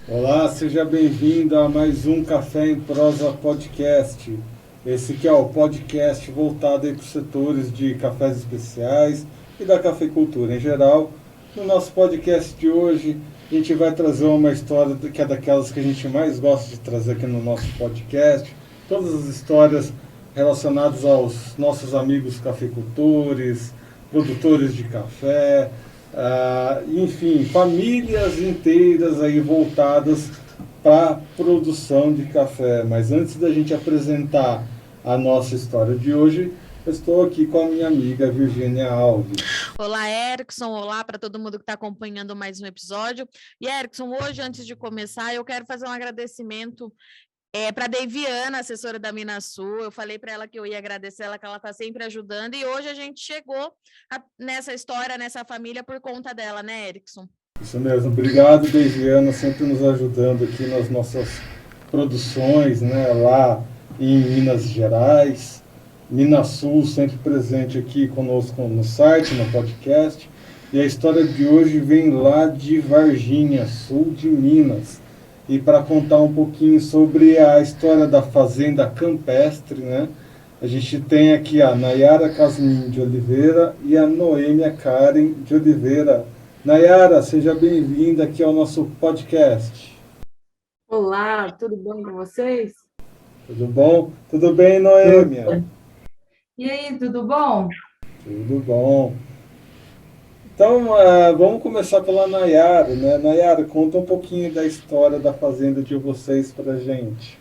Olá, seja bem-vindo a mais um Café em Prosa Podcast. Esse que é o podcast voltado para os setores de cafés especiais e da cafeicultura em geral. No nosso podcast de hoje, a gente vai trazer uma história que é daquelas que a gente mais gosta de trazer aqui no nosso podcast. Todas as histórias relacionadas aos nossos amigos cafeicultores, produtores de café, enfim, famílias inteiras aí voltadas para a produção de café. Mas antes da gente apresentar a nossa história de hoje, eu estou aqui com a minha amiga Virgínia Alves. Olá, Erickson. Olá para todo mundo que está acompanhando mais um episódio. E, Erickson, hoje, antes de começar, eu quero fazer um agradecimento para a Deiviana, assessora da Minasul. Eu falei para ela que eu ia agradecer ela, que ela está sempre ajudando. E hoje a gente chegou nessa história, nessa família, por conta dela, né, Erickson? Isso mesmo. Obrigado, Deiviana, sempre nos ajudando aqui nas nossas produções, né, lá em Minas Gerais. Minasul sempre presente aqui conosco no site, no podcast. E a história de hoje vem lá de Varginha, sul de Minas. E para contar um pouquinho sobre a história da Fazenda Campestre, né? A gente tem aqui a Nayara Casmin de Oliveira e a Noêmia Karen de Oliveira. Nayara, seja bem-vinda aqui ao nosso podcast. Olá, tudo bom com vocês? Tudo bom? Tudo bem, Noêmia? E aí, tudo bom? Tudo bom. Então, vamos começar pela Nayara, né? Nayara, conta um pouquinho da história da fazenda de vocês pra gente.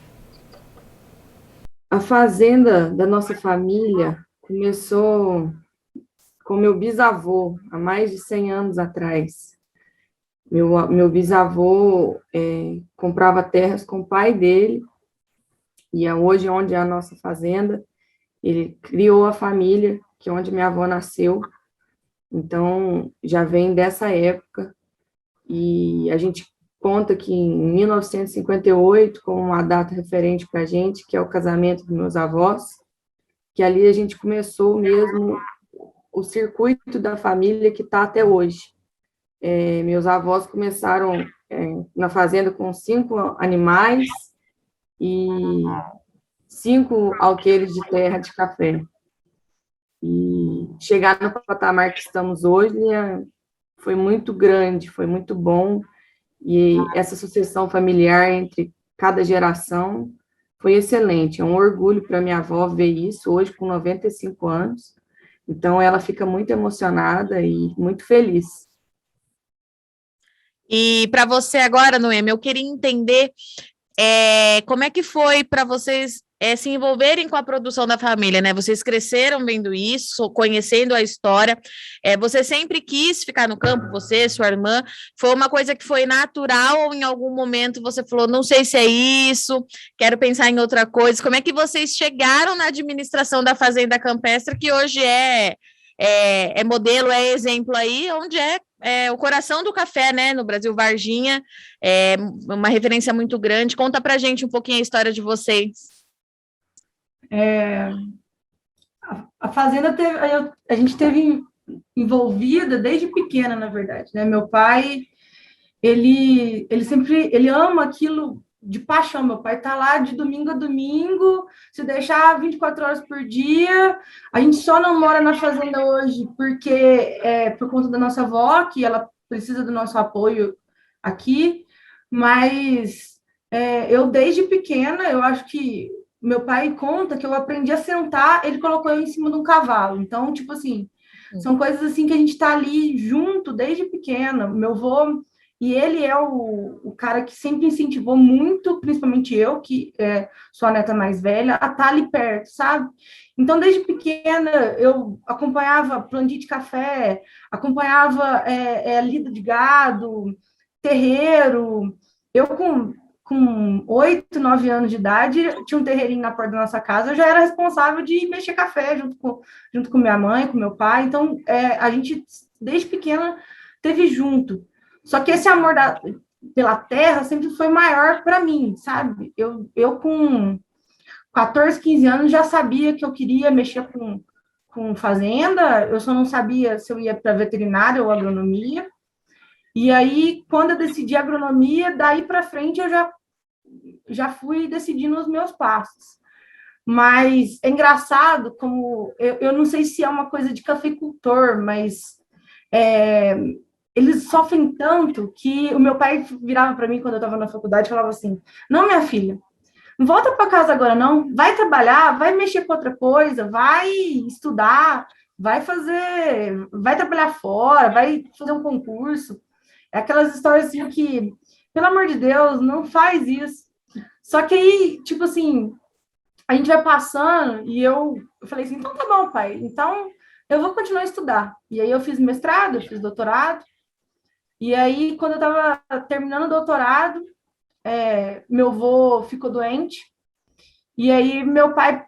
A fazenda da nossa família começou com meu bisavô, há mais de 100 anos atrás. Meu bisavô comprava terras com o pai dele, e hoje, onde é a nossa fazenda, ele criou a família, que é onde minha avó nasceu. Então, já vem dessa época, e a gente conta que em 1958, como uma data referente para a gente, que é o casamento dos meus avós, que ali a gente começou mesmo o circuito da família que está até hoje. Meus avós começaram na fazenda com 5 animais e 5 alqueires de terra de café. E chegar no patamar que estamos hoje foi muito grande, foi muito bom, e essa sucessão familiar entre cada geração foi excelente. É um orgulho para minha avó ver isso hoje, com 95 anos, então ela fica muito emocionada e muito feliz. E para você agora, Noêmia, eu queria entender como é que foi para vocês se envolverem com a produção da família, né? Vocês cresceram vendo isso, conhecendo a história. Você sempre quis ficar no campo, você, sua irmã? Foi uma coisa que foi natural ou em algum momento você falou, não sei se é isso, quero pensar em outra coisa? Como é que vocês chegaram na administração da Fazenda Campestre, que hoje é modelo, é exemplo aí, onde é o coração do café, né, no Brasil, Varginha, é uma referência muito grande. Conta pra gente um pouquinho a história de vocês. A fazenda a gente teve envolvida desde pequena, na verdade, né? Meu pai, ele ama aquilo de paixão. Meu pai tá lá de domingo a domingo, se deixar 24 horas por dia. A gente só não mora na fazenda hoje porque por conta da nossa avó, que ela precisa do nosso apoio aqui, mas eu desde pequena, eu acho que meu pai conta que eu aprendi a sentar, ele colocou eu em cima de um cavalo. Então, tipo assim, são coisas assim que a gente tá ali junto desde pequena. Meu avô, e ele é o cara que sempre incentivou muito, principalmente eu, que sou a neta mais velha, a estar ali perto, sabe? Então, desde pequena, eu acompanhava plantio de café, acompanhava lida de gado, terreiro. Eu, com 8, 9 anos de idade, tinha um terreirinho na porta da nossa casa, eu já era responsável de mexer café junto com minha mãe, com meu pai. Então, a gente, desde pequena, teve junto. Só que esse amor pela terra sempre foi maior para mim, sabe? Eu com 14, 15 anos, já sabia que eu queria mexer com com fazenda, eu só não sabia se eu ia para veterinária ou agronomia. E aí, quando eu decidi agronomia, daí para frente eu já fui decidindo os meus passos. Mas é engraçado como, eu não sei se é uma coisa de cafeicultor, mas eles sofrem tanto que o meu pai virava para mim quando eu estava na faculdade e falava assim: não, minha filha, não volta para casa agora, não. Vai trabalhar, vai mexer com outra coisa, vai estudar, vai trabalhar fora, vai fazer um concurso. É aquelas histórias assim que, pelo amor de Deus, não faz isso. Só que aí, tipo assim, a gente vai passando e eu falei assim, então tá bom, pai, então eu vou continuar a estudar. E aí eu fiz mestrado, eu fiz doutorado, e aí quando eu estava terminando o doutorado, meu avô ficou doente, e aí meu pai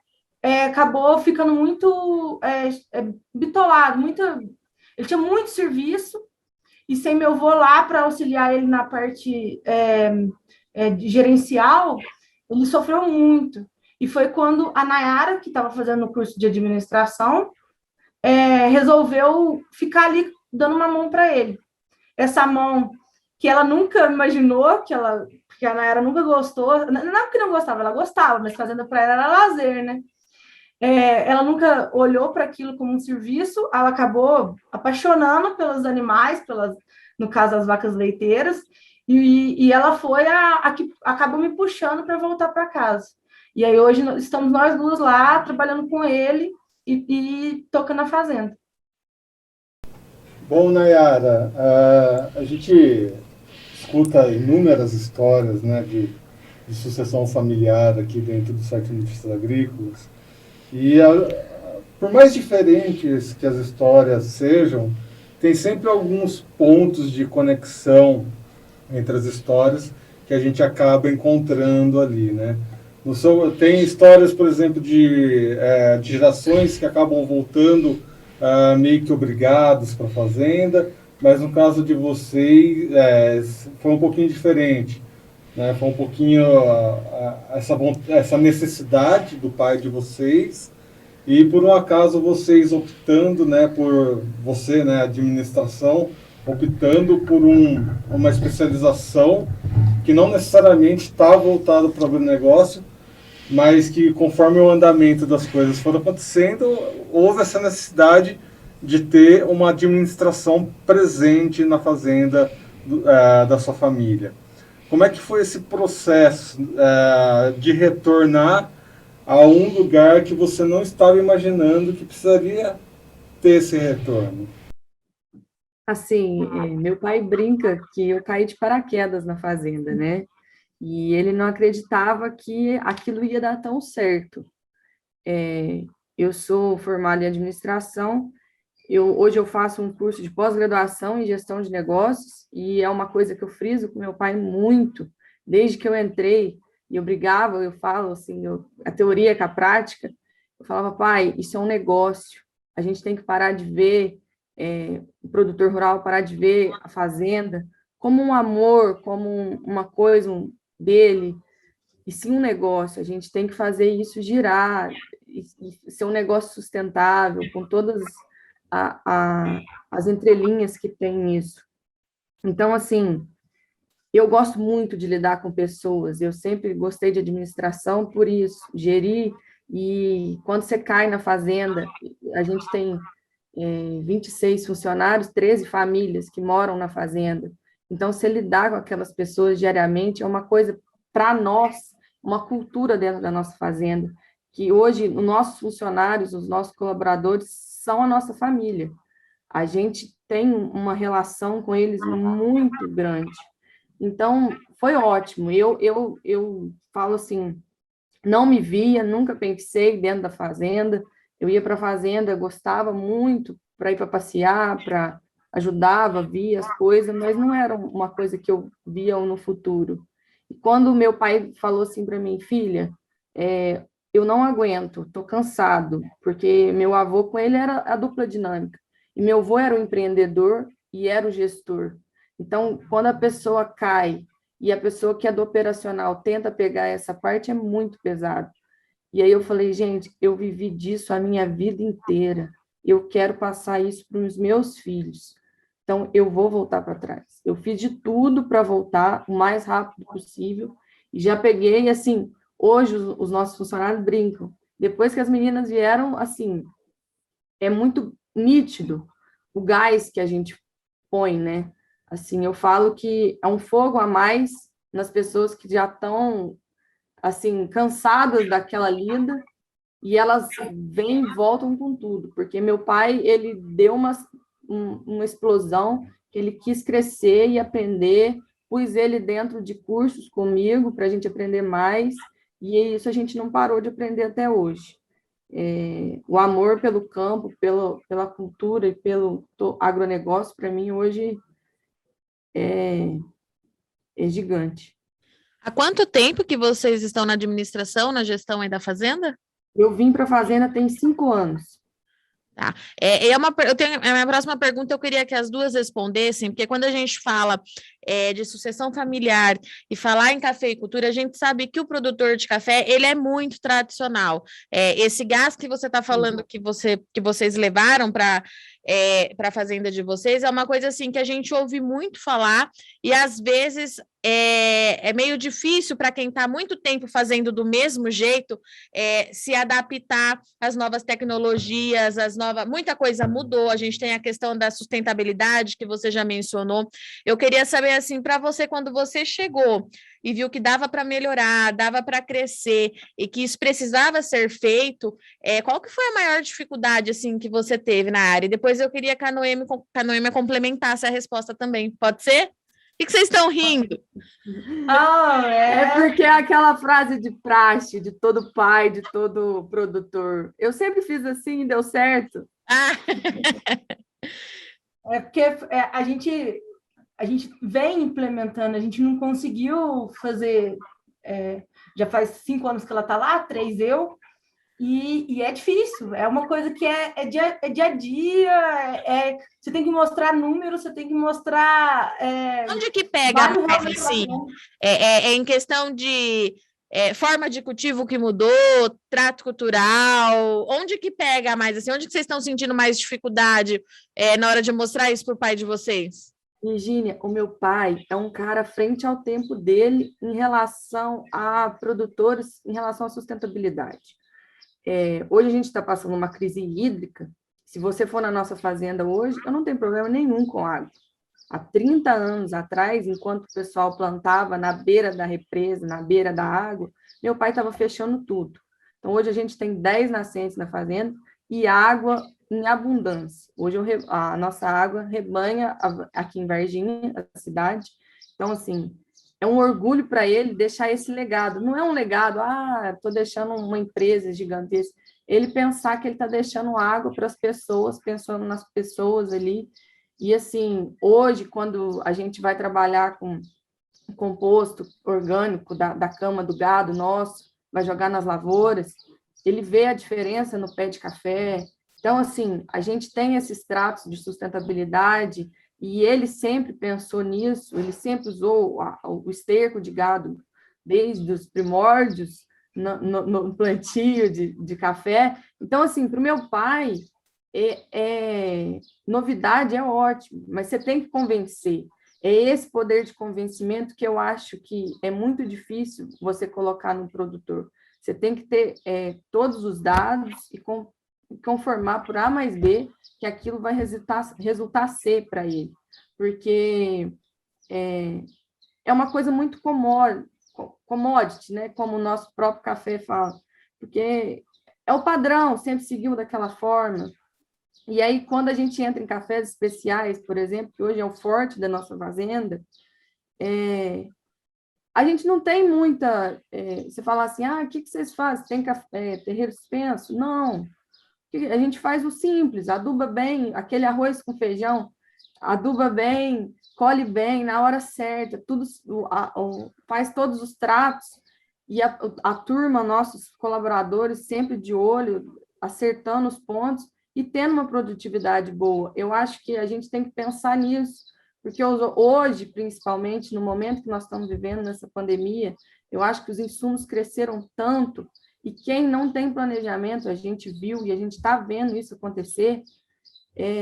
acabou ficando muito bitolado, ele tinha muito serviço, e sem meu avô lá para auxiliar ele na parte gerencial, ele sofreu muito. E foi quando a Nayara, que estava fazendo o curso de administração, resolveu ficar ali dando uma mão para ele. Essa mão que ela nunca imaginou, porque a Nayara nunca gostou, não que não gostava, ela gostava, mas fazendo para ela era lazer, né? Ela nunca olhou para aquilo como um serviço, ela acabou apaixonando pelos animais, no caso, as vacas leiteiras, e ela foi a que acabou me puxando para voltar para casa. E aí hoje estamos nós duas lá, trabalhando com ele e tocando a fazenda. Bom, Nayara, a gente escuta inúmeras histórias, né, de sucessão familiar aqui dentro do site Notícias Agrícolas. E por mais diferentes que as histórias sejam, tem sempre alguns pontos de conexão entre as histórias que a gente acaba encontrando ali, né? Tem histórias, por exemplo, de gerações que acabam voltando meio que obrigados para a fazenda, mas no caso de vocês foi um pouquinho diferente, né? Foi um pouquinho essa necessidade do pai de vocês e por um acaso vocês optando, né, por você, né, administração, optando por uma especialização que não necessariamente está voltado para o agronegócio, mas que conforme o andamento das coisas foram acontecendo, houve essa necessidade de ter uma administração presente na fazenda da sua família. Como é que foi esse processo de retornar a um lugar que você não estava imaginando que precisaria ter esse retorno? Assim, meu pai brinca que eu caí de paraquedas na fazenda, né? E ele não acreditava que aquilo ia dar tão certo. Eu sou formada em administração, hoje eu faço um curso de pós-graduação em gestão de negócios, e é uma coisa que eu friso com meu pai muito, desde que eu entrei, e eu brigava, eu falo assim, a teoria com a prática, eu falava, pai, isso é um negócio, a gente tem que parar de ver o produtor rural, parar de ver a fazenda como um amor, como uma coisa dele, e sim um negócio, a gente tem que fazer isso girar, e ser um negócio sustentável, com todas as entrelinhas que tem isso. Então, assim, eu gosto muito de lidar com pessoas, eu sempre gostei de administração por isso, gerir, e quando você cai na fazenda, a gente tem 26 funcionários, 13 famílias que moram na fazenda, então você lidar com aquelas pessoas diariamente é uma coisa, para nós, uma cultura dentro da nossa fazenda, que hoje os nossos funcionários, os nossos colaboradores são a nossa família. A gente tem uma relação com eles muito grande. Então, foi ótimo. Eu falo assim, não me via, nunca pensei dentro da fazenda. Eu ia para a fazenda, gostava muito para ir para passear, para ajudava, via as coisas, mas não era uma coisa que eu via no futuro. E quando meu pai falou assim para mim, filha, eu não aguento, estou cansado, porque meu avô com ele era a dupla dinâmica, e meu avô era o empreendedor e era o gestor. Então, quando a pessoa cai e a pessoa que é do operacional tenta pegar essa parte, é muito pesado. E aí eu falei, gente, eu vivi disso a minha vida inteira. eu quero passar isso para os meus filhos. Então, eu vou voltar para trás. Eu fiz de tudo para voltar o mais rápido possível, e já peguei, assim, hoje os nossos funcionários brincam. Depois que as meninas vieram, assim, é muito nítido o gás que a gente põe, né? Assim, eu falo que é um fogo a mais nas pessoas que já estão, assim, cansadas daquela lida, e elas vêm e voltam com tudo, porque meu pai, ele deu uma explosão, que ele quis crescer e aprender, pus ele dentro de cursos comigo, para a gente aprender mais, e isso a gente não parou de aprender até hoje. O amor pelo campo, pela cultura e pelo agronegócio, para mim, hoje é gigante. Há quanto tempo que vocês estão na administração, na gestão aí da fazenda? Eu vim para a fazenda tem 5 anos. Tá. A minha próxima pergunta eu queria que as duas respondessem, porque quando a gente fala de sucessão familiar e falar em cafeicultura, a gente sabe que o produtor de café, ele é muito tradicional. Esse gás que você está falando que vocês levaram para a fazenda de vocês é uma coisa assim que a gente ouve muito falar e às vezes é meio difícil para quem está muito tempo fazendo do mesmo jeito se adaptar às novas tecnologias, muita coisa mudou, a gente tem a questão da sustentabilidade que você já mencionou. Eu queria saber, assim, para você, quando você chegou e viu que dava para melhorar, dava para crescer e que isso precisava ser feito, qual que foi a maior dificuldade, assim, que você teve na área? E depois eu queria que a Noêmia complementasse a resposta também, pode ser? O que vocês estão rindo? É porque é aquela frase de praxe, de todo pai, de todo produtor. Eu sempre fiz assim e deu certo. Porque a gente vem implementando, a gente não conseguiu fazer, já faz 5 anos que ela está lá, 3 eu, e é difícil, é uma coisa que é dia a dia, você tem que mostrar números, você tem que mostrar... Onde que pega mais, assim? Em questão de forma de cultivo que mudou, trato cultural, onde que pega mais, assim? Onde que vocês estão sentindo mais dificuldade na hora de mostrar isso para o pai de vocês? Virgínia, o meu pai é um cara frente ao tempo dele em relação a produtores, em relação à sustentabilidade. Hoje a gente está passando uma crise hídrica. Se você for na nossa fazenda hoje, eu não tenho problema nenhum com água. Há 30 anos atrás, enquanto o pessoal plantava na beira da represa, na beira da água, meu pai estava fechando tudo. Então, hoje a gente tem 10 nascentes na fazenda e água em abundância. Hoje a nossa água rebanha aqui em Varginha, a cidade. Então, assim, é um orgulho para ele deixar esse legado. Não é um legado, estou deixando uma empresa gigantesca. Ele pensar que ele está deixando água para as pessoas, pensando nas pessoas ali. E, assim, hoje, quando a gente vai trabalhar com composto orgânico da cama do gado nosso, vai jogar nas lavouras, ele vê a diferença no pé de café. Então, assim, a gente tem esses tratos de sustentabilidade e ele sempre pensou nisso, ele sempre usou o esterco de gado desde os primórdios no plantio de café. Então, assim, para o meu pai, novidade é ótimo, mas você tem que convencer. É esse poder de convencimento que eu acho que é muito difícil você colocar no produtor. Você tem que ter todos os dados e conformar por A mais B que aquilo vai resultar C para ele. Porque é uma coisa muito commodity, né? Como o nosso próprio café fala. Porque é o padrão, sempre seguiu daquela forma. E aí, quando a gente entra em cafés especiais, por exemplo, que hoje é o forte da nossa fazenda, a gente não tem muita... você fala assim, o que vocês fazem? Tem terreiro suspenso? Não. A gente faz o simples, aduba bem, aquele arroz com feijão, aduba bem, colhe bem, na hora certa, tudo, faz todos os tratos, e a turma, nossos colaboradores, sempre de olho, acertando os pontos, e tendo uma produtividade boa. Eu acho que a gente tem que pensar nisso, porque hoje, principalmente, no momento que nós estamos vivendo nessa pandemia, eu acho que os insumos cresceram tanto, E quem não tem planejamento, a gente viu e a gente está vendo isso acontecer,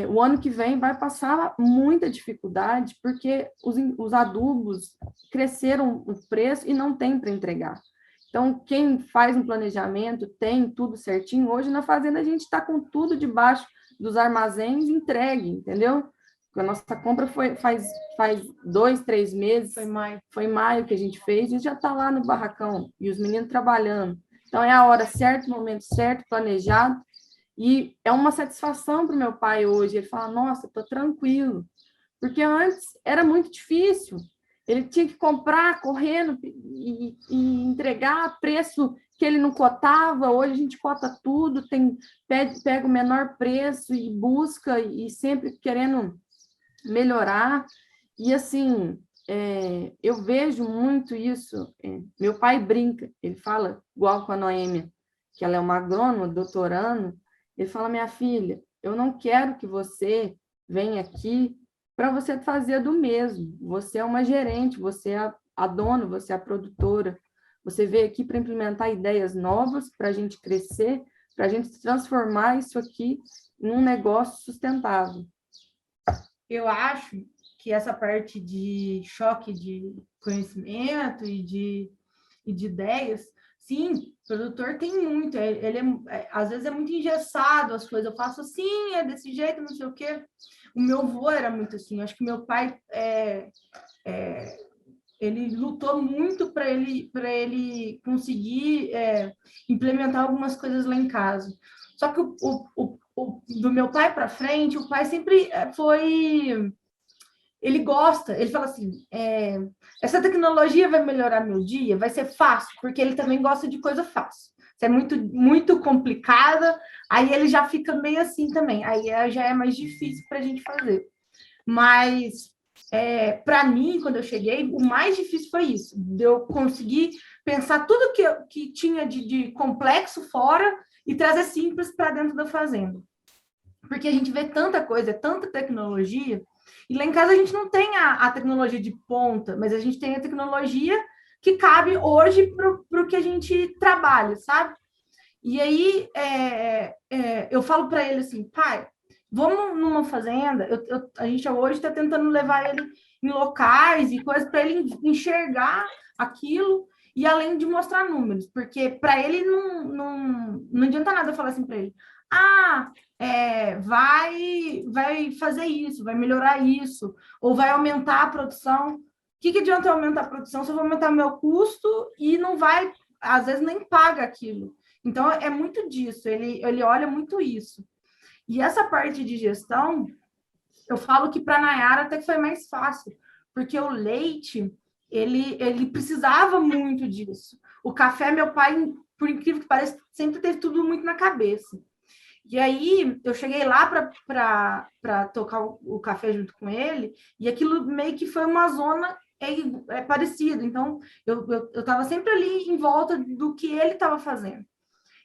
o ano que vem vai passar muita dificuldade, porque os adubos cresceram o preço e não tem para entregar. Então, quem faz um planejamento, tem tudo certinho. Hoje, na fazenda, a gente está com tudo debaixo dos armazéns entregue, entendeu? A nossa compra faz 2, 3 meses. Foi maio que a gente fez e já está lá no barracão. E os meninos trabalhando. Então, é a hora certa, o momento certo, planejado. E é uma satisfação para o meu pai hoje. Ele fala, nossa, estou tranquilo. Porque antes era muito difícil. Ele tinha que comprar correndo e entregar a preço que ele não cotava. Hoje a gente cota tudo, pega o menor preço e busca, e sempre querendo melhorar. E assim, eu vejo muito isso. Meu pai brinca, ele fala, igual com a Noêmia, que ela é uma agrônoma, doutorando. Ele fala, minha filha, eu não quero que você venha aqui para você fazer do mesmo. Você é uma gerente, você é a dona, você é a produtora. Você veio aqui para implementar ideias novas, para a gente crescer, para a gente transformar isso aqui num negócio sustentável. Eu acho que essa parte de choque de conhecimento e de ideias, sim, o produtor tem muito, às vezes é muito engessado as coisas, eu faço assim, é desse jeito, não sei o quê. O meu avô era muito assim, acho que meu pai ele lutou muito para ele conseguir implementar algumas coisas lá em casa. Só que do meu pai para frente, o pai sempre foi... Ele gosta, ele fala assim, essa tecnologia vai melhorar meu dia, vai ser fácil, porque ele também gosta de coisa fácil. Se é muito, muito complicada, aí ele já fica meio assim também, aí já é mais difícil para a gente fazer. Mas, para mim, quando eu cheguei, o mais difícil foi isso, de eu conseguir pensar tudo que tinha de complexo fora e trazer simples para dentro da fazenda. Porque a gente vê tanta coisa, tanta tecnologia, e lá em casa a gente não tem a tecnologia de ponta, mas a gente tem a tecnologia que cabe hoje para o que a gente trabalha, sabe? E aí eu falo para ele assim, pai, vamos numa fazenda, a gente hoje está tentando levar ele em locais e coisas para ele enxergar aquilo, e além de mostrar números, porque para ele não adianta nada eu falar assim para ele, vai fazer isso, vai melhorar isso, ou vai aumentar a produção. O que adianta eu aumentar a produção se eu vou aumentar meu custo e não vai, às vezes, nem paga aquilo? Então, é muito disso, ele olha muito isso. E essa parte de gestão, eu falo que para a Nayara até que foi mais fácil, porque o leite, ele precisava muito disso. O café, meu pai, por incrível que pareça, sempre teve tudo muito na cabeça. E aí, eu cheguei lá para tocar o café junto com ele, e aquilo meio que foi uma zona parecida. Então, eu estava sempre ali em volta do que ele estava fazendo.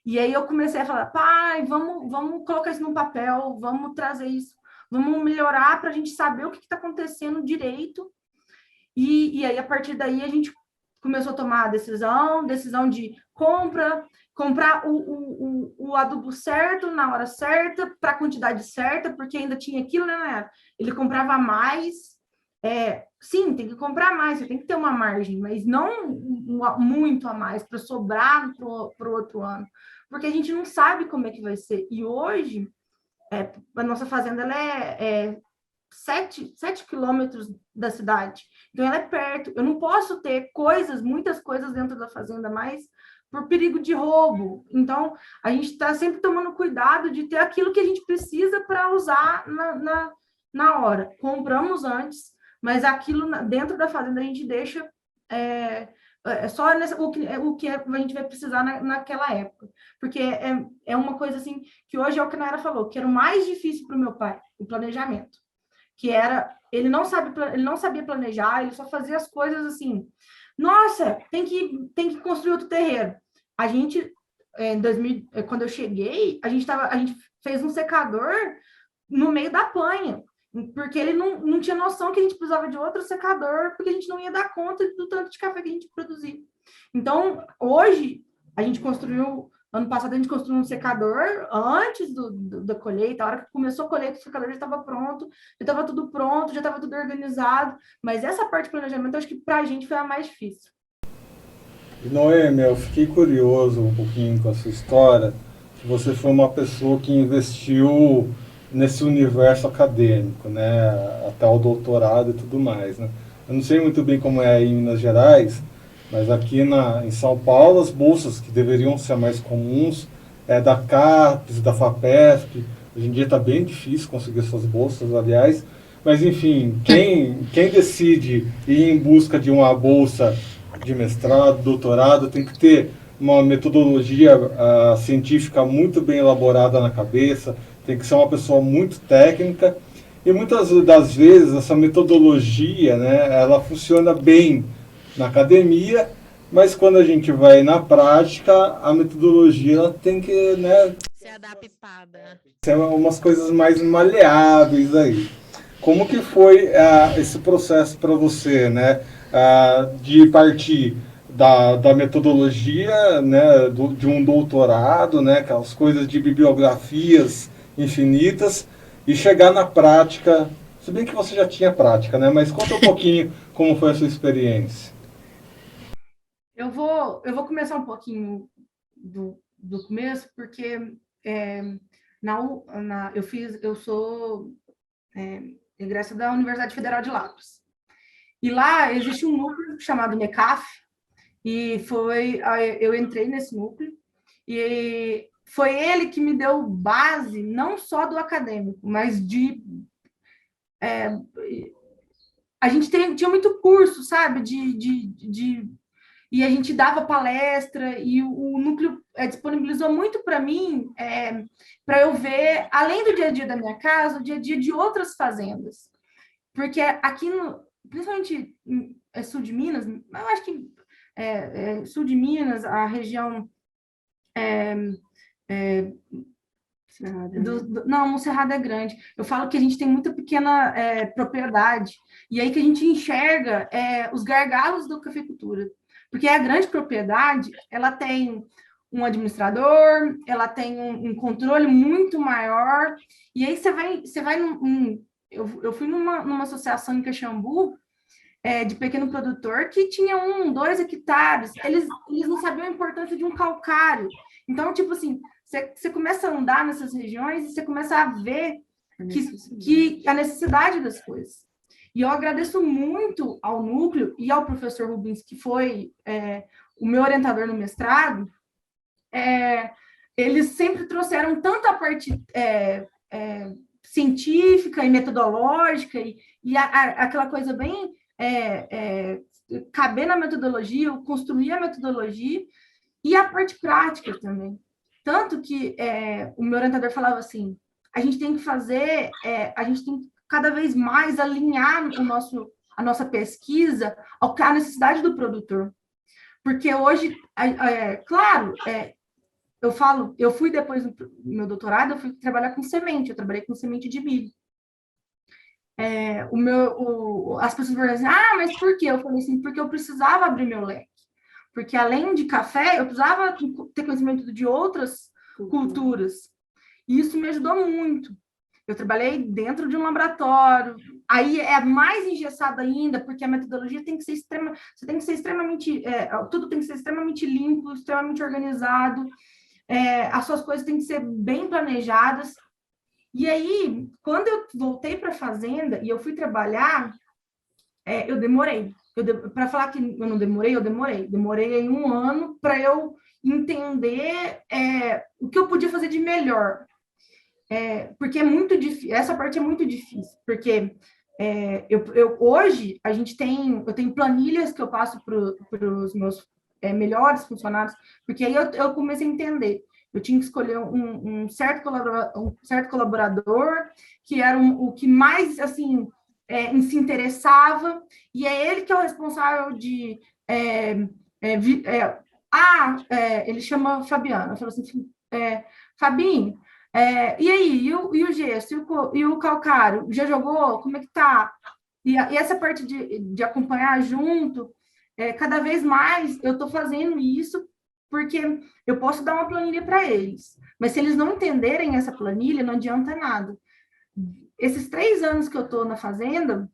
E aí eu comecei a falar, pai, vamos colocar isso no papel, vamos trazer isso, vamos melhorar para a gente saber o que está acontecendo direito. E aí, a partir daí, a gente começou a tomar a decisão de comprar o adubo certo, na hora certa, para a quantidade certa, porque ainda tinha aquilo, né? Ele comprava mais. Sim, tem que comprar mais, você tem que ter uma margem, mas não muito a mais para sobrar para o outro ano, porque a gente não sabe como é que vai ser. E hoje, a nossa fazenda ela é 7 quilômetros da cidade, então ela é perto. Eu não posso ter muitas coisas dentro da fazenda mais por perigo de roubo. Então, a gente está sempre tomando cuidado de ter aquilo que a gente precisa para usar na hora. Compramos antes, mas aquilo dentro da fazenda a gente deixa só o que a gente vai precisar naquela época. Porque é uma coisa assim, que hoje é o que a Nayara falou, que era o mais difícil para o meu pai, o planejamento. Que era, ele não sabia planejar, ele só fazia as coisas assim, nossa, tem que construir outro terreiro. A gente, em 2000, quando eu cheguei, a gente fez um secador no meio da panha, porque ele não tinha noção que a gente precisava de outro secador, porque a gente não ia dar conta do tanto de café que a gente produzia. Então, hoje, A gente construiu, ano passado a gente construiu um secador antes da colheita, a hora que começou a colheita, o secador já estava pronto, já estava tudo pronto, já estava tudo organizado, mas essa parte de planejamento, eu acho que para a gente foi a mais difícil. Noêmia, eu fiquei curioso um pouquinho com a sua história, que você foi uma pessoa que investiu nesse universo acadêmico, né, até o doutorado e tudo mais, né. Eu não sei muito bem como é aí em Minas Gerais, mas aqui em São Paulo, as bolsas que deveriam ser mais comuns é da CAPES, da FAPESP. Hoje em dia está bem difícil conseguir essas bolsas, aliás. Mas, enfim, quem decide ir em busca de uma bolsa de mestrado, doutorado, tem que ter uma metodologia científica muito bem elaborada na cabeça, tem que ser uma pessoa muito técnica. E muitas das vezes essa metodologia, né, ela funciona bem na academia, mas quando a gente vai na prática, a metodologia ela tem que, né, Ser adaptada. ser umas coisas mais maleáveis aí. Como que foi esse processo para você, né, de partir da metodologia, né, de um doutorado, né, aquelas coisas de bibliografias infinitas, e chegar na prática, se bem que você já tinha prática, né, mas conta um pouquinho como foi a sua experiência. Eu vou começar um pouquinho do começo, porque eu sou egressa da Universidade Federal de Lavras. E lá existe um núcleo chamado MECAF, e eu entrei nesse núcleo, e foi ele que me deu base, não só do acadêmico, mas a gente tinha muito curso, sabe, e a gente dava palestra, e o núcleo disponibilizou muito para mim, para eu ver, além do dia a dia da minha casa, o dia a dia de outras fazendas. Porque aqui, principalmente sul de Minas, eu acho que sul de Minas, a região... Não, o Cerrado é grande. Eu falo que a gente tem muita pequena propriedade, e aí que a gente enxerga os gargalos da cafeicultura. Porque a grande propriedade, ela tem um administrador, ela tem um controle muito maior, e aí você vai eu fui numa associação em Caxambu, de pequeno produtor, que tinha 2 hectares, eles não sabiam a importância de um calcário. Então, tipo assim, você começa a andar nessas regiões e você começa a ver que a necessidade das coisas. E eu agradeço muito ao núcleo e ao professor Rubens, que foi o meu orientador no mestrado. Eles sempre trouxeram tanto a parte científica e metodológica e aquela coisa bem caber na metodologia, eu construir a metodologia e a parte prática também. Tanto que o meu orientador falava assim, a gente tem que cada vez mais alinhar a nossa pesquisa à necessidade do produtor. Porque hoje, claro, eu fui depois do meu doutorado, eu fui trabalhar com semente, eu trabalhei com semente de milho. As pessoas falam assim, mas por quê? Eu falei assim, porque eu precisava abrir meu leque. Porque além de café, eu precisava ter conhecimento de outras culturas. E isso me ajudou muito. Eu trabalhei dentro de um laboratório, aí é mais engessado ainda, porque a metodologia tem que ser extremamente, tudo tem que ser extremamente limpo, extremamente organizado, as suas coisas têm que ser bem planejadas. E aí, quando eu voltei para a fazenda e eu fui trabalhar, eu demorei. Para falar que eu não demorei, eu demorei. Demorei aí 1 ano para eu entender o que eu podia fazer de melhor. Porque é muito difícil, essa parte é muito difícil, porque hoje eu tenho planilhas que eu passo para os meus melhores funcionários, porque aí eu comecei a entender. Eu tinha que escolher um certo colaborador que era o que mais assim se interessava, e é ele que é o responsável de ele chama Fabiano. Eu falo assim, Fabinho, e aí, e o gesso, e o calcário, já jogou? Como é que tá? E essa parte de acompanhar junto, cada vez mais eu estou fazendo isso porque eu posso dar uma planilha para eles, mas se eles não entenderem essa planilha, não adianta nada. Esses 3 anos que eu estou na fazenda,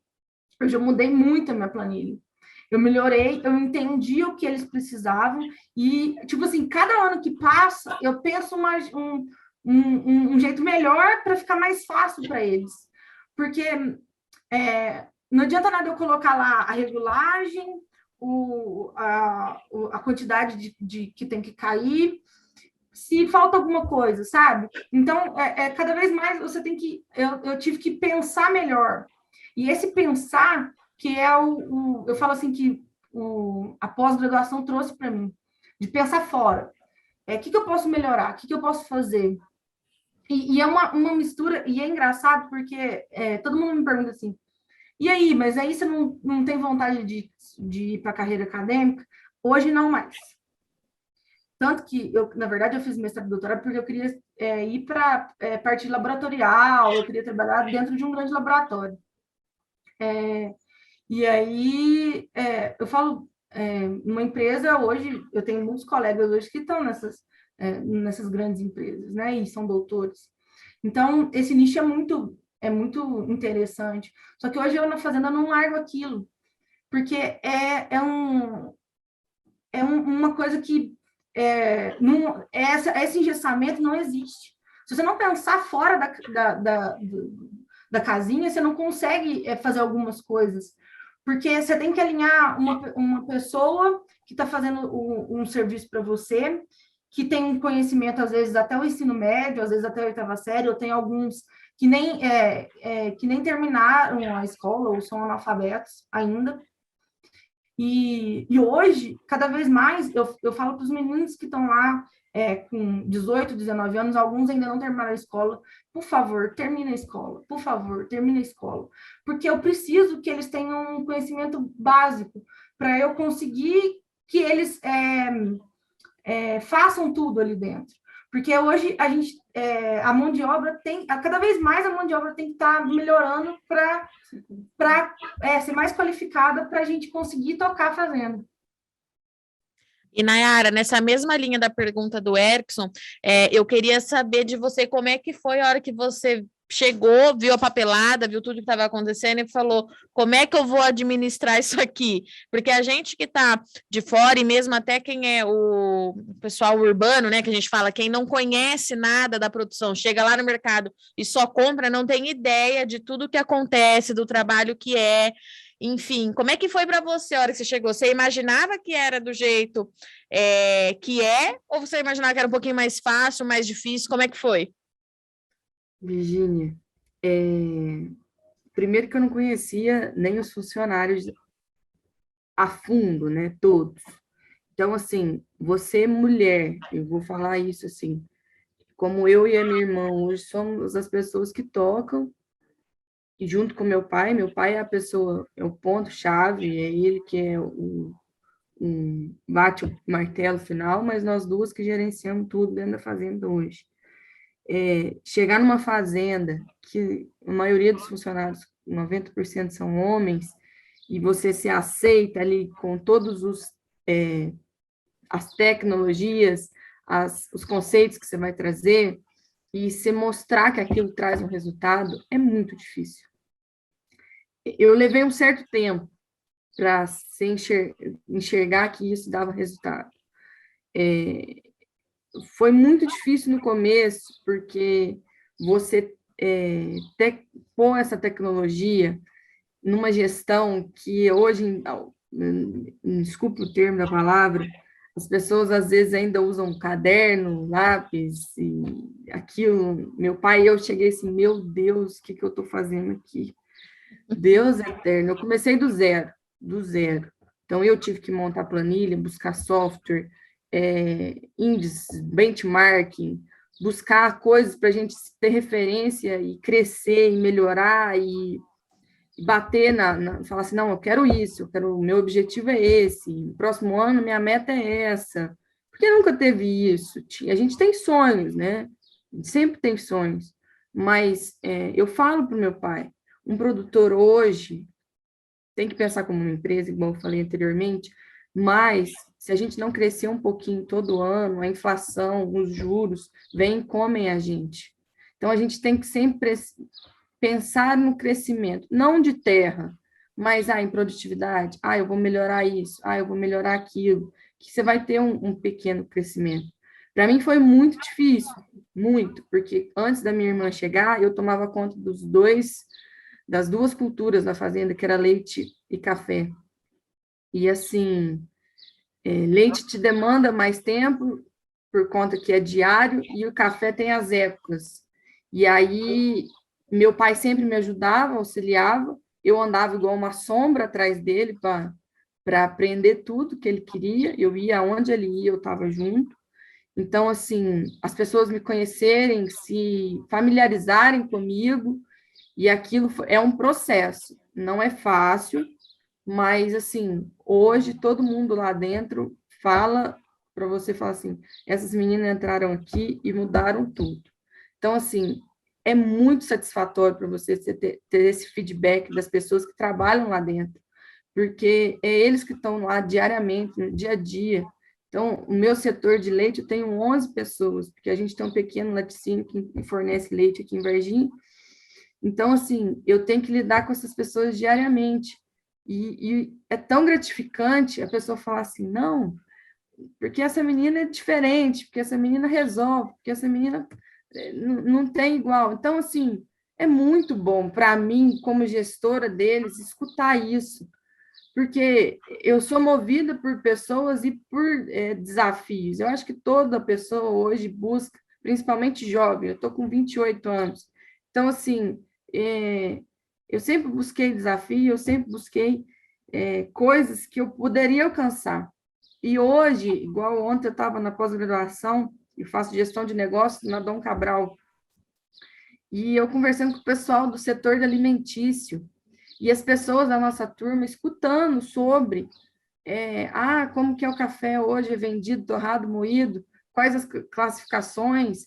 eu já mudei muito a minha planilha. Eu melhorei, eu entendi o que eles precisavam e, tipo assim, cada ano que passa, eu penso um jeito melhor para ficar mais fácil para eles. Porque não adianta nada eu colocar lá a regulagem, a quantidade de que tem que cair, se falta alguma coisa, sabe? Então, cada vez mais você tem que... Eu tive que pensar melhor. E esse pensar, que é eu falo assim que a pós-graduação trouxe para mim, de pensar fora. O que eu posso melhorar? O que eu posso fazer? E é uma mistura, e é engraçado porque todo mundo me pergunta assim, e aí, mas aí você não tem vontade de ir para a carreira acadêmica? Hoje não mais. Tanto que, na verdade, eu fiz mestrado e doutorado porque eu queria ir para parte laboratorial, eu queria trabalhar dentro de um grande laboratório. E aí, eu falo, numa empresa hoje, eu tenho muitos colegas hoje que estão nessas grandes empresas, né, e são doutores. Então, esse nicho é muito interessante. Só que hoje eu na fazenda não largo aquilo, porque uma coisa que esse engessamento não existe. Se você não pensar fora da casinha, você não consegue fazer algumas coisas. Porque você tem que alinhar uma pessoa que está fazendo um serviço para você, que tem um conhecimento, às vezes, até o ensino médio, às vezes até a 8ª série, ou tem alguns que nem terminaram a escola ou são analfabetos ainda. E hoje, cada vez mais, eu falo para os meninos que estão lá com 18, 19 anos, alguns ainda não terminaram a escola, por favor, termine a escola, por favor, termine a escola, porque eu preciso que eles tenham um conhecimento básico para eu conseguir que eles façam tudo ali dentro. Porque hoje a mão de obra cada vez mais a mão de obra tem que estar melhorando para ser mais qualificada para a gente conseguir tocar a fazenda. E, Nayara, nessa mesma linha da pergunta do Erickson, eu queria saber de você como é que foi a hora que você chegou, viu a papelada, viu tudo que estava acontecendo e falou, como é que eu vou administrar isso aqui? Porque a gente que está de fora, e mesmo até quem é o pessoal urbano, né, que a gente fala, quem não conhece nada da produção, chega lá no mercado e só compra, não tem ideia de tudo que acontece, do trabalho que é. Enfim, como é que foi para você a hora que você chegou? Você imaginava que era do jeito que é? Ou você imaginava que era um pouquinho mais fácil, mais difícil? Como é que foi? Virgínia, primeiro que eu não conhecia nem os funcionários a fundo, né, todos. Então, assim, você mulher, eu vou falar isso assim, como eu e a minha irmã hoje somos as pessoas que tocam, e junto com meu pai é a pessoa, é o ponto-chave, é ele que é bate o martelo final, mas nós duas que gerenciamos tudo dentro da fazenda hoje. Chegar numa fazenda que a maioria dos funcionários, 90% são homens, e você se aceita ali com todos as tecnologias, os conceitos que você vai trazer, e se mostrar que aquilo traz um resultado, é muito difícil. Eu levei um certo tempo para enxergar que isso dava resultado. Foi muito difícil no começo, porque você pôr essa tecnologia numa gestão que hoje, desculpe o termo da palavra, as pessoas às vezes ainda usam caderno, lápis, e aquilo. Meu pai e eu cheguei assim, meu Deus, o que eu estou fazendo aqui? Deus eterno. Eu comecei do zero. Então, eu tive que montar planilha, buscar software, índices, benchmarking, buscar coisas para a gente ter referência e crescer e melhorar e bater falar assim, não, eu quero isso, o meu objetivo é esse, no próximo ano minha meta é essa. Porque nunca teve isso. A gente tem sonhos, né? A gente sempre tem sonhos. Mas eu falo para o meu pai, um produtor hoje tem que pensar como uma empresa, igual eu falei anteriormente, Mas, se a gente não crescer um pouquinho todo ano, a inflação, os juros, vêm e comem a gente. Então, a gente tem que sempre pensar no crescimento, não de terra, mas em produtividade. Eu vou melhorar isso, eu vou melhorar aquilo, que você vai ter um pequeno crescimento. Para mim foi muito difícil, muito, porque antes da minha irmã chegar, eu tomava conta das duas culturas da fazenda, que era leite e café. E assim, leite te demanda mais tempo, por conta que é diário, e o café tem as épocas. E aí, meu pai sempre me ajudava, auxiliava, eu andava igual uma sombra atrás dele para aprender tudo que ele queria, eu ia aonde ele ia, eu estava junto. Então, assim, as pessoas me conhecerem, se familiarizarem comigo, e aquilo é um processo, não é fácil, mas, assim, hoje todo mundo lá dentro fala para você falar assim, essas meninas entraram aqui e mudaram tudo. Então, assim, é muito satisfatório para você ter esse feedback das pessoas que trabalham lá dentro, porque é eles que estão lá diariamente, no dia a dia. Então, o meu setor de leite, eu tenho 11 pessoas, porque a gente tem um pequeno laticínio que fornece leite aqui em Varginha. Então, assim, eu tenho que lidar com essas pessoas diariamente. E é tão gratificante a pessoa falar assim, não, porque essa menina é diferente, porque essa menina resolve, porque essa menina não tem igual. Então, assim, é muito bom para mim, como gestora deles, escutar isso, porque eu sou movida por pessoas e por desafios. Eu acho que toda pessoa hoje busca, principalmente jovem, eu estou com 28 anos. Então, assim, é, eu sempre busquei desafio, eu sempre busquei coisas que eu poderia alcançar. E hoje, igual ontem eu estava na pós-graduação, e faço gestão de negócios na Dom Cabral, e eu conversando com o pessoal do setor de alimentício, e as pessoas da nossa turma escutando sobre como que é o café hoje, é vendido, torrado, moído, quais as classificações,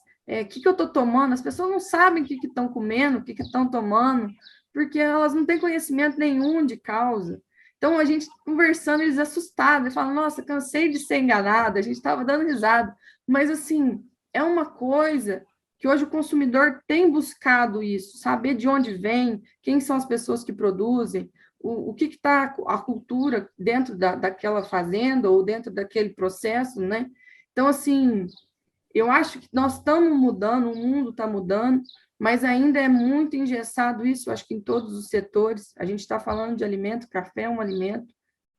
que eu estou tomando, as pessoas não sabem o que estão comendo, o que estão tomando, porque elas não têm conhecimento nenhum de causa. Então, a gente conversando, eles assustados, eles falam, nossa, cansei de ser enganada, a gente estava dando risada, mas, assim, é uma coisa que hoje o consumidor tem buscado isso, saber de onde vem, quem são as pessoas que produzem, o que está a cultura dentro daquela fazenda ou dentro daquele processo, né? Então, assim, eu acho que nós estamos mudando, o mundo está mudando, mas ainda é muito engessado isso, acho que em todos os setores. A gente está falando de alimento, café é um alimento,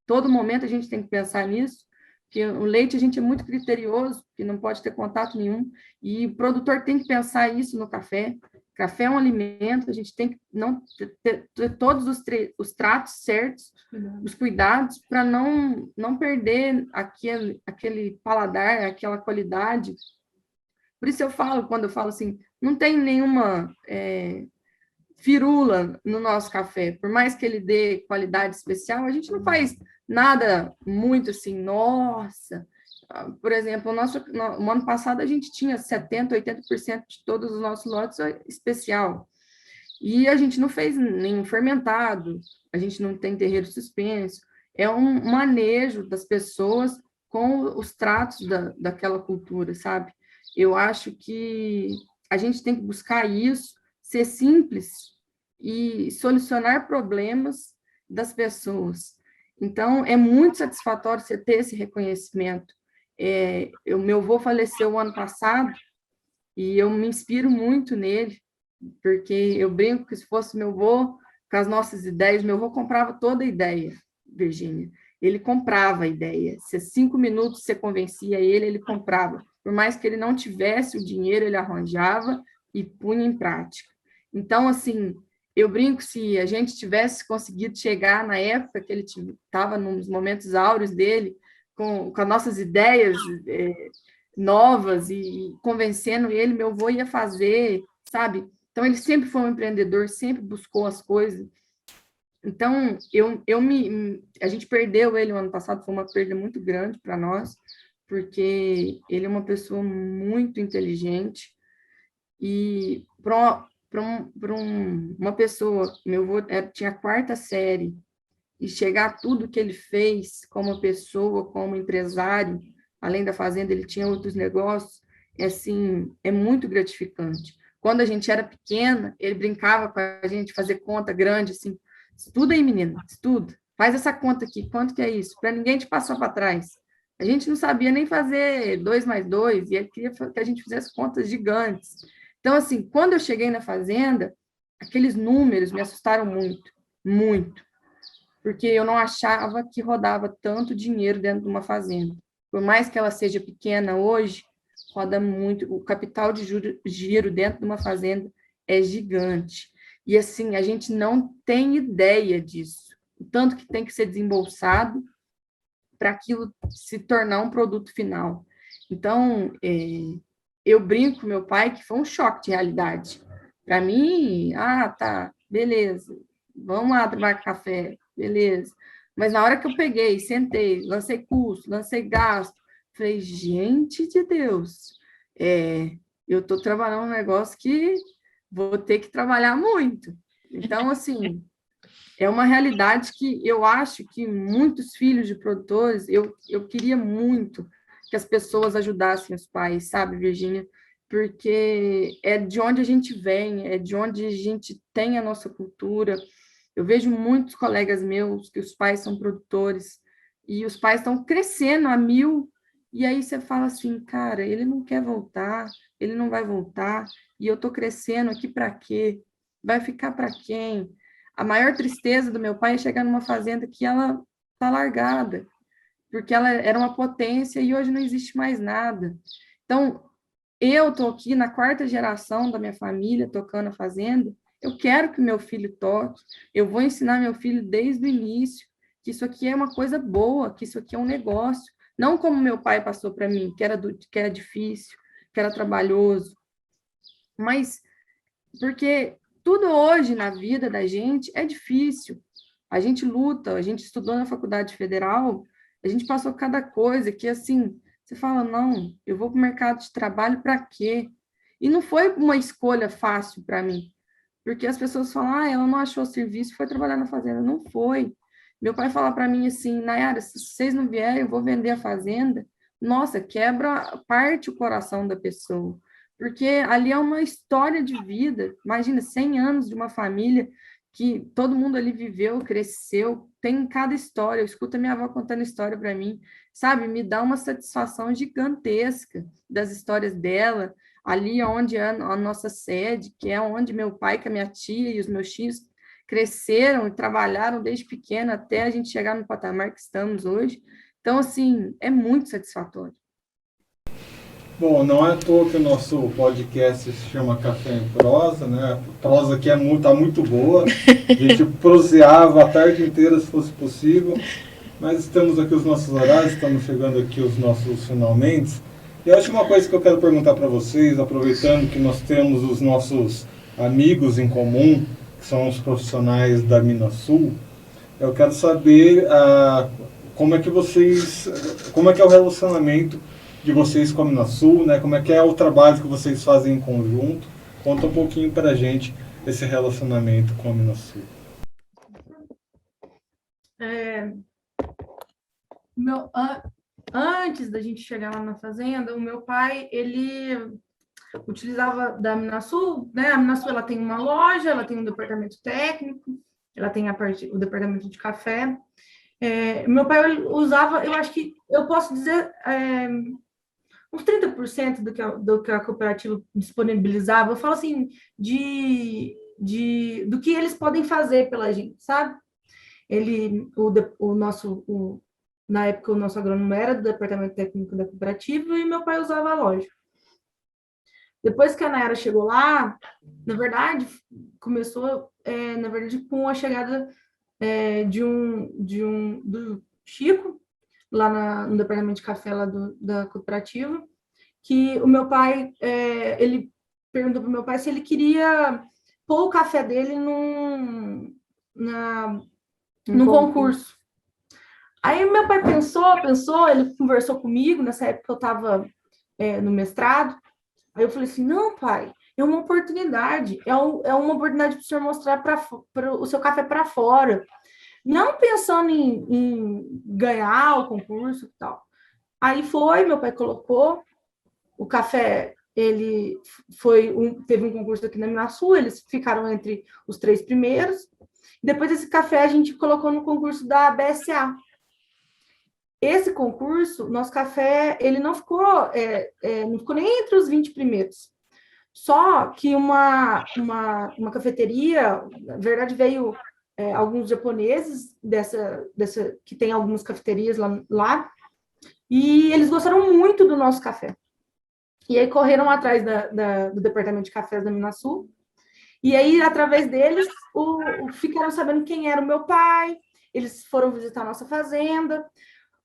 todo momento a gente tem que pensar nisso, porque o leite a gente é muito criterioso, que não pode ter contato nenhum, e o produtor tem que pensar isso no café. Café é um alimento, a gente tem que não ter todos os tratos certos, os cuidados, para não perder aquele paladar, aquela qualidade. Por isso eu falo, quando eu falo assim, não tem nenhuma firula no nosso café, por mais que ele dê qualidade especial, a gente não faz nada muito assim, nossa. Por exemplo, no ano passado a gente tinha 70%, 80% de todos os nossos lotes especial. E a gente não fez nenhum fermentado, a gente não tem terreiro suspenso. É um manejo das pessoas com os tratos daquela cultura, sabe? Eu acho que a gente tem que buscar isso, ser simples e solucionar problemas das pessoas. Então, é muito satisfatório você ter esse reconhecimento. Meu avô faleceu o ano passado e eu me inspiro muito nele, porque eu brinco que se fosse meu avô, com as nossas ideias, meu avô comprava toda a ideia, Virgínia. Ele comprava a ideia. Se 5 minutos você convencia ele comprava. Por mais que ele não tivesse o dinheiro, ele arranjava e punha em prática. Então, assim, eu brinco, se a gente tivesse conseguido chegar na época que ele estava nos momentos áureos dele, com as nossas ideias novas e convencendo ele, meu avô ia fazer, sabe? Então, ele sempre foi um empreendedor, sempre buscou as coisas. Então, a gente perdeu ele o ano passado, foi uma perda muito grande para nós, porque ele é uma pessoa muito inteligente e para uma pessoa, meu avô tinha a 4ª série, e chegar a tudo que ele fez como pessoa, como empresário, além da fazenda, ele tinha outros negócios, assim, é muito gratificante. Quando a gente era pequena, ele brincava com a gente, fazer conta grande, assim, estuda aí, menina, estuda, faz essa conta aqui, quanto que é isso? Para ninguém te passar para trás. A gente não sabia nem fazer 2 mais 2, e ele queria que a gente fizesse contas gigantes. Então, assim, quando eu cheguei na fazenda, aqueles números me assustaram muito, muito, porque eu não achava que rodava tanto dinheiro dentro de uma fazenda. Por mais que ela seja pequena hoje, roda muito, o capital de giro dentro de uma fazenda é gigante. E assim, a gente não tem ideia disso. O tanto que tem que ser desembolsado para aquilo se tornar um produto final. Então, eu brinco com meu pai que foi um choque de realidade. Para mim, tá, beleza, vamos lá tomar café, beleza. Mas na hora que eu peguei, sentei, lancei custo, lancei gasto, falei, gente de Deus, eu estou trabalhando um negócio que vou ter que trabalhar muito. Então, assim, é uma realidade que eu acho que muitos filhos de produtores, eu queria muito que as pessoas ajudassem os pais, sabe, Virgínia? Porque é de onde a gente vem, é de onde a gente tem a nossa cultura. Eu vejo muitos colegas meus que os pais são produtores e os pais estão crescendo a mil, e aí você fala assim, cara, ele não quer voltar, ele não vai voltar, e eu estou crescendo aqui para quê? Vai ficar para quem? A maior tristeza do meu pai é chegar numa fazenda que ela está largada, porque ela era uma potência e hoje não existe mais nada. Então, eu estou aqui na 4ª geração da minha família tocando a fazenda, eu quero que meu filho toque, eu vou ensinar meu filho desde o início que isso aqui é uma coisa boa, que isso aqui é um negócio, não como meu pai passou para mim, que era difícil, que era trabalhoso, mas porque tudo hoje na vida da gente é difícil. A gente luta, a gente estudou na faculdade federal, a gente passou cada coisa que, assim, você fala, não, eu vou para o mercado de trabalho para quê? E não foi uma escolha fácil para mim, porque as pessoas falam, ela não achou serviço, foi trabalhar na fazenda. Não foi. Meu pai fala para mim assim, Nayara, se vocês não vierem, eu vou vender a fazenda. Nossa, quebra, parte o coração da pessoa, porque ali é uma história de vida. Imagina, 100 anos de uma família que todo mundo ali viveu, cresceu, tem cada história. Eu escuto a minha avó contando história para mim, sabe? Me dá uma satisfação gigantesca das histórias dela, ali onde é a nossa sede, que é onde meu pai, com a minha tia e os meus tios cresceram e trabalharam desde pequeno até a gente chegar no patamar que estamos hoje. Então, assim, é muito satisfatório. Bom, não é à toa que o nosso podcast se chama Café em Prosa, né? A prosa aqui tá muito boa. A gente proseava a tarde inteira, se fosse possível. Mas estamos aqui os nossos horários, estamos chegando aqui os nossos finalmente. E a última coisa que eu quero perguntar para vocês, aproveitando que nós temos os nossos amigos em comum, que são os profissionais da Minasul, eu quero saber como é que é o relacionamento de vocês com a Minasul, né? Como é que é o trabalho que vocês fazem em conjunto. Conta um pouquinho para a gente esse relacionamento com a Minasul. Antes da gente chegar lá na fazenda, o meu pai, ele utilizava da Minasul, né? A Minasul, ela tem uma loja, ela tem um departamento técnico, ela tem o departamento de café. Meu pai usava, eu acho que eu posso dizer, uns 30% do que a cooperativa disponibilizava. Eu falo assim, do que eles podem fazer pela gente, sabe? Na época, o nosso agrônomo era do departamento técnico da cooperativa e meu pai usava a loja. Depois que a Nayara chegou lá, na verdade, começou, com a chegada do Chico, lá no departamento de café lá da cooperativa, que o meu pai, ele perguntou para o meu pai se ele queria pôr o café dele num concurso. Aí meu pai pensou, ele conversou comigo, nessa época eu estava no mestrado, aí eu falei assim, não, pai, é uma oportunidade, é uma oportunidade para o senhor mostrar o seu café para fora, não pensando em ganhar o concurso e tal. Aí meu pai colocou, o café, teve um concurso aqui na Minasul, eles ficaram entre os 3 primeiros, depois desse café a gente colocou no concurso da BSA. Esse concurso, nosso café, ele não ficou nem entre os 20 primeiros. Só que uma cafeteria, na verdade, veio alguns japoneses que tem algumas cafeterias lá, e eles gostaram muito do nosso café. E aí correram atrás do departamento de cafés da Minasul, e aí, através deles, ficaram sabendo quem era o meu pai, eles foram visitar a nossa fazenda,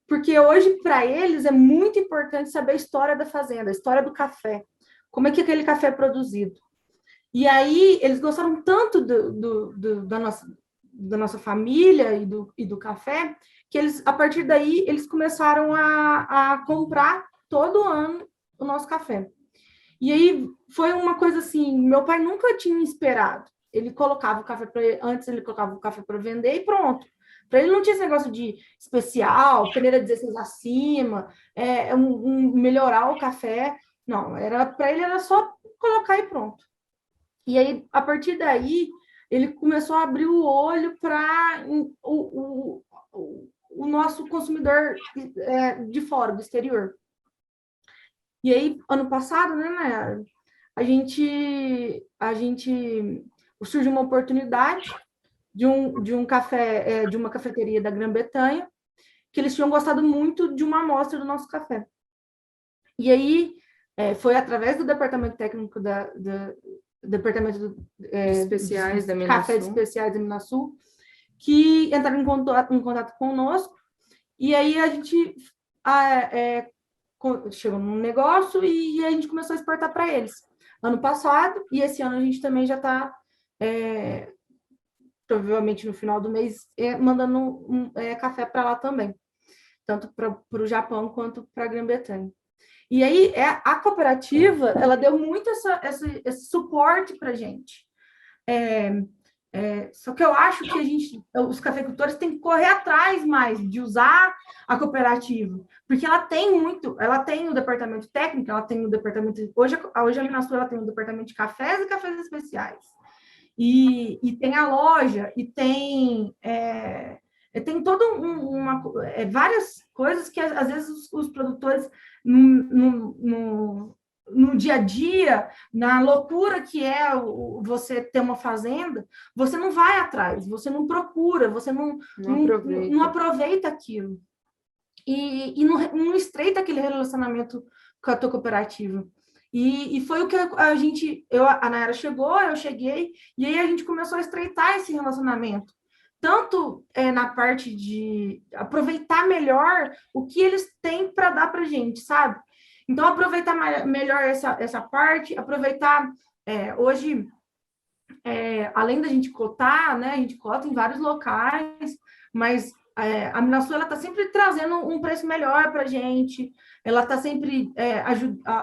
porque hoje, para eles, é muito importante saber a história da fazenda, a história do café, como é que aquele café é produzido. E aí, eles gostaram tanto da nossa família e do café, que a partir daí, eles começaram a comprar todo ano o nosso café. E aí, foi uma coisa assim, meu pai nunca tinha esperado. Ele colocava o café antes ele colocava o café para vender e pronto. Para ele não tinha esse negócio de especial, peneira 16 acima, melhorar o café. Não, para ele era só colocar e pronto. E aí, a partir daí, ele começou a abrir o olho para o nosso consumidor de fora, do exterior. E aí, ano passado, né, Nayara, surgiu uma oportunidade de um café, de uma cafeteria da Grã-Bretanha, que eles tinham gostado muito de uma amostra do nosso café. E aí, foi através do departamento técnico departamento especiais da Minasul. Café de Especiais da Minasul, que entraram em contato conosco, e aí a gente chegou num negócio e a gente começou a exportar para eles. Ano passado, e esse ano a gente também já está, provavelmente no final do mês, mandando café para lá também, tanto para o Japão quanto para a Grã-Bretanha. E aí, a cooperativa, ela deu muito esse suporte para a gente. Só que eu acho que os cafeicultores têm que correr atrás mais de usar a cooperativa, porque ela tem o departamento técnico, ela tem o departamento, hoje a Minasul ela tem o departamento de cafés e cafés especiais, e tem a loja, e tem toda várias coisas que às vezes os produtores no dia a dia, na loucura que é você ter uma fazenda, você não vai atrás, você não procura, você não aproveita aquilo. E não estreita aquele relacionamento com a tua cooperativa. E foi o que a Nayara chegou, eu cheguei, e aí a gente começou a estreitar esse relacionamento. Tanto na parte de aproveitar melhor o que eles têm para dar para a gente, sabe? Então, aproveitar melhor essa parte, aproveitar hoje, além da gente cotar, né? A gente cota em vários locais, mas a Minasul está sempre trazendo um preço melhor para a gente, ela está sempre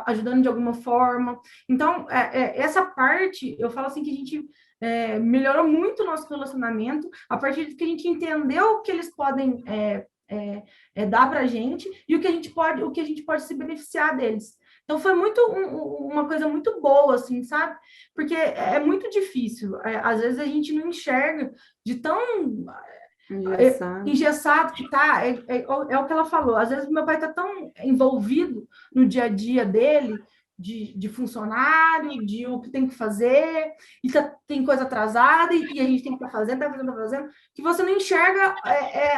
ajudando de alguma forma. Então, essa parte, eu falo assim que a gente melhorou muito o nosso relacionamento a partir de que a gente entendeu o que eles podem dar para a gente e o que a gente pode se beneficiar deles. Então, foi uma coisa muito boa, assim, sabe? Porque é muito difícil. Às vezes, a gente não enxerga de tão engessado que tá. É o que ela falou. Às vezes, meu pai está tão envolvido no dia a dia dele, de funcionário, de o que tem que fazer, e tem coisa atrasada, e a gente tem que estar fazendo, que você não enxerga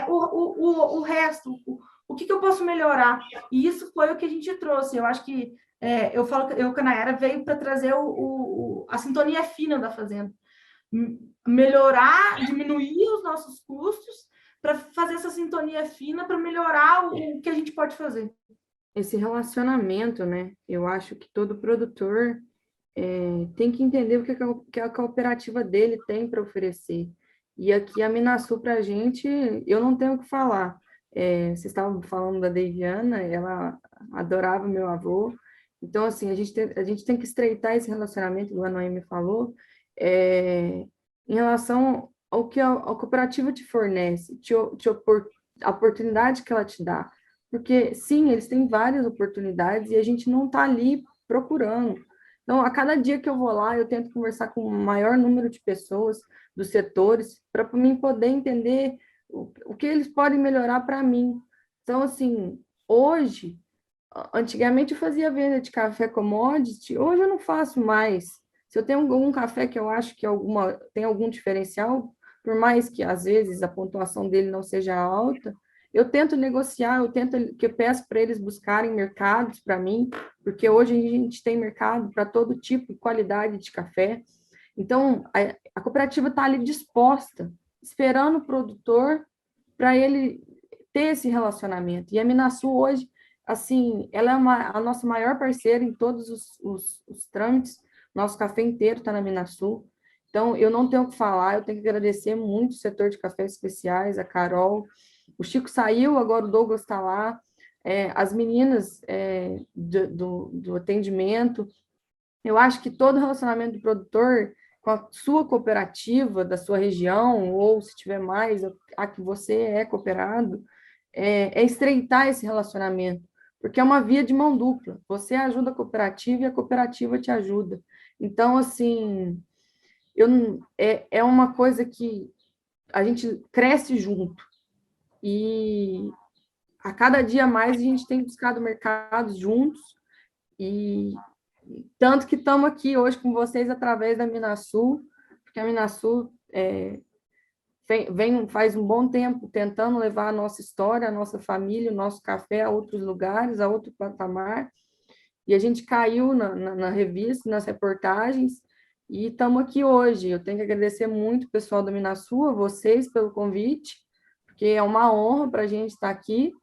o resto, o que eu posso melhorar. E isso foi o que a gente trouxe. Eu acho que eu falo que a Nayara veio para trazer a sintonia fina da fazenda. Melhorar, diminuir os nossos custos para fazer essa sintonia fina, para melhorar o que a gente pode fazer. Esse relacionamento, né? Eu acho que todo produtor tem que entender o que a cooperativa dele tem para oferecer. E aqui a Minasul, para a gente, eu não tenho o que falar. Vocês estavam falando da Deviana, ela adorava meu avô. Então, assim, a gente tem que estreitar esse relacionamento, igual a Noemi falou, em relação o que a cooperativa te fornece, a oportunidade que ela te dá. Porque, sim, eles têm várias oportunidades e a gente não está ali procurando. Então, a cada dia que eu vou lá, eu tento conversar com o maior número de pessoas dos setores para mim poder entender o que eles podem melhorar para mim. Então, assim, hoje, antigamente eu fazia venda de café commodity, hoje eu não faço mais. Se eu tenho algum café que eu acho que tem algum diferencial, por mais que às vezes a pontuação dele não seja alta, eu tento negociar, eu peço para eles buscarem mercados para mim, porque hoje a gente tem mercado para todo tipo e qualidade de café. Então, a cooperativa está ali disposta, esperando o produtor para ele ter esse relacionamento. E a Minasul hoje, assim, ela é a nossa maior parceira em todos os trâmites. Nosso café inteiro está na Minasul. Então, eu não tenho o que falar, eu tenho que agradecer muito o setor de cafés especiais, a Carol. O Chico saiu, agora o Douglas está lá. As meninas do atendimento. Eu acho que todo relacionamento do produtor com a sua cooperativa, da sua região, ou se tiver mais, a que você é cooperado, é estreitar esse relacionamento, porque é uma via de mão dupla. Você ajuda a cooperativa e a cooperativa te ajuda. Então, assim, é uma coisa que a gente cresce junto. E a cada dia mais a gente tem buscado mercados juntos, e tanto que estamos aqui hoje com vocês através da Minasul, porque a Minasul faz um bom tempo tentando levar a nossa história, a nossa família, o nosso café a outros lugares, a outro patamar, e a gente caiu na revista, nas reportagens, e estamos aqui hoje. Eu tenho que agradecer muito o pessoal da Minasul, a vocês pelo convite, porque é uma honra para a gente estar aqui,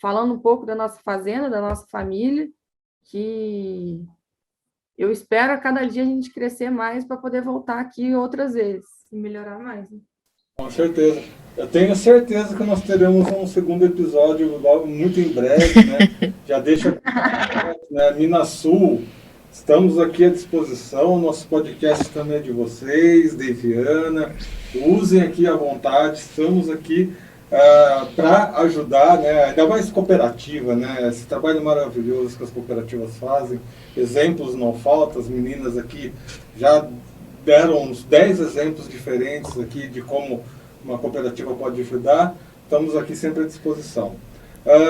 falando um pouco da nossa fazenda, da nossa família, que eu espero a cada dia a gente crescer mais para poder voltar aqui outras vezes e melhorar mais. Né? Com certeza. Eu tenho certeza que nós teremos um segundo episódio logo, muito em breve, né? Já deixa, né? Minasul, estamos aqui à disposição, nosso podcast também é de vocês, de Viana, usem aqui à vontade, estamos aqui para ajudar, né? Ainda mais cooperativa, né? Esse trabalho maravilhoso que as cooperativas fazem, exemplos não faltam, as meninas aqui já deram uns 10 exemplos diferentes aqui de como uma cooperativa pode ajudar, estamos aqui sempre à disposição.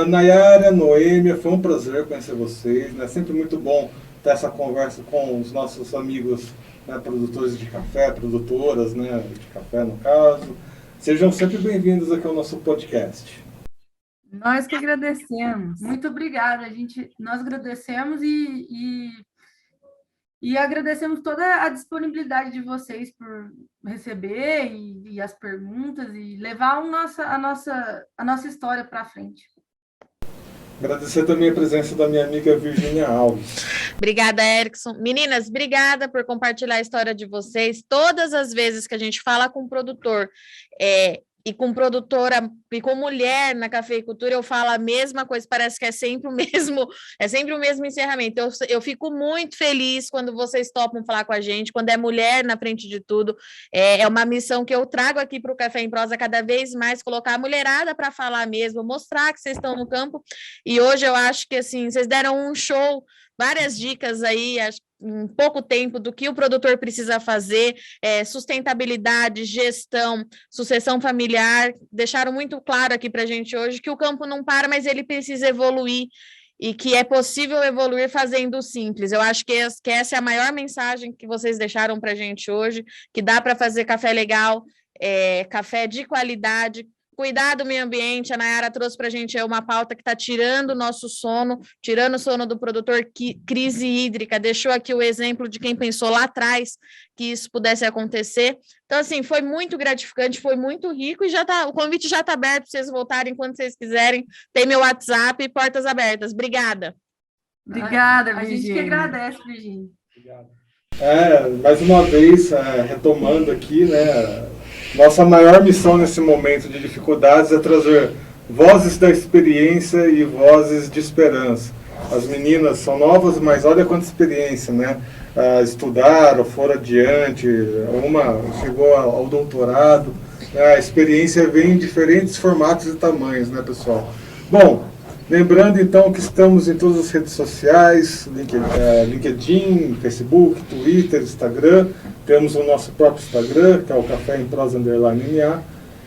Nayara, Noêmia, foi um prazer conhecer vocês, né? Sempre muito bom ter essa conversa com os nossos amigos, né, produtores de café, produtoras, né, de café no caso. Sejam sempre bem-vindos aqui ao nosso podcast. Nós que agradecemos. Muito obrigada. Nós agradecemos e agradecemos toda a disponibilidade de vocês por receber e as perguntas e levar a nossa história para frente. Agradecer também a presença da minha amiga Virgínia Alves. Obrigada, Erickson. Meninas, obrigada por compartilhar a história de vocês. Todas as vezes que a gente fala com produtor e com produtora e com mulher na cafeicultura, eu falo a mesma coisa, parece que é sempre o mesmo encerramento. Eu fico muito feliz quando vocês topam falar com a gente, quando é mulher na frente de tudo. É uma missão que eu trago aqui para o Café em Prosa cada vez mais, colocar a mulherada para falar mesmo, mostrar que vocês estão no campo. E hoje eu acho que assim, vocês deram um show, várias dicas aí, em pouco tempo, do que o produtor precisa fazer, sustentabilidade, gestão, sucessão familiar, deixaram muito claro aqui para a gente hoje que o campo não para, mas ele precisa evoluir e que é possível evoluir fazendo simples. Eu acho que essa é a maior mensagem que vocês deixaram para a gente hoje, que dá para fazer café legal, café de qualidade, cuidar do meio ambiente. A Nayara trouxe para a gente uma pauta que está tirando o nosso sono, tirando o sono do produtor, crise hídrica, deixou aqui o exemplo de quem pensou lá atrás que isso pudesse acontecer. Então, assim, foi muito gratificante, foi muito rico, e o convite já está aberto para vocês voltarem quando vocês quiserem. Tem meu WhatsApp e portas abertas. Obrigada. Obrigada, Virgínia. A gente que agradece, Virgínia. Obrigado. Mais uma vez, retomando aqui, né? Nossa maior missão nesse momento de dificuldades é trazer vozes da experiência e vozes de esperança. As meninas são novas, mas olha quanta experiência, né? estudaram, foram adiante, uma chegou ao doutorado. A experiência vem em diferentes formatos e tamanhos, né, pessoal? Bom, lembrando então que estamos em todas as redes sociais, LinkedIn, Facebook, Twitter, Instagram. Temos o nosso próprio Instagram, que é o Café em Prosa _NA.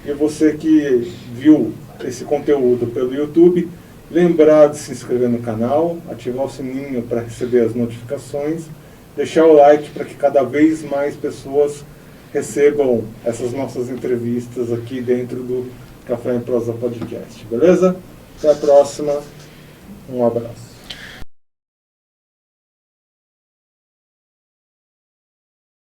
E você que viu esse conteúdo pelo YouTube, lembrar de se inscrever no canal, ativar o sininho para receber as notificações, deixar o like para que cada vez mais pessoas recebam essas nossas entrevistas aqui dentro do Café em Prosa Podcast, beleza? Até a próxima, um abraço.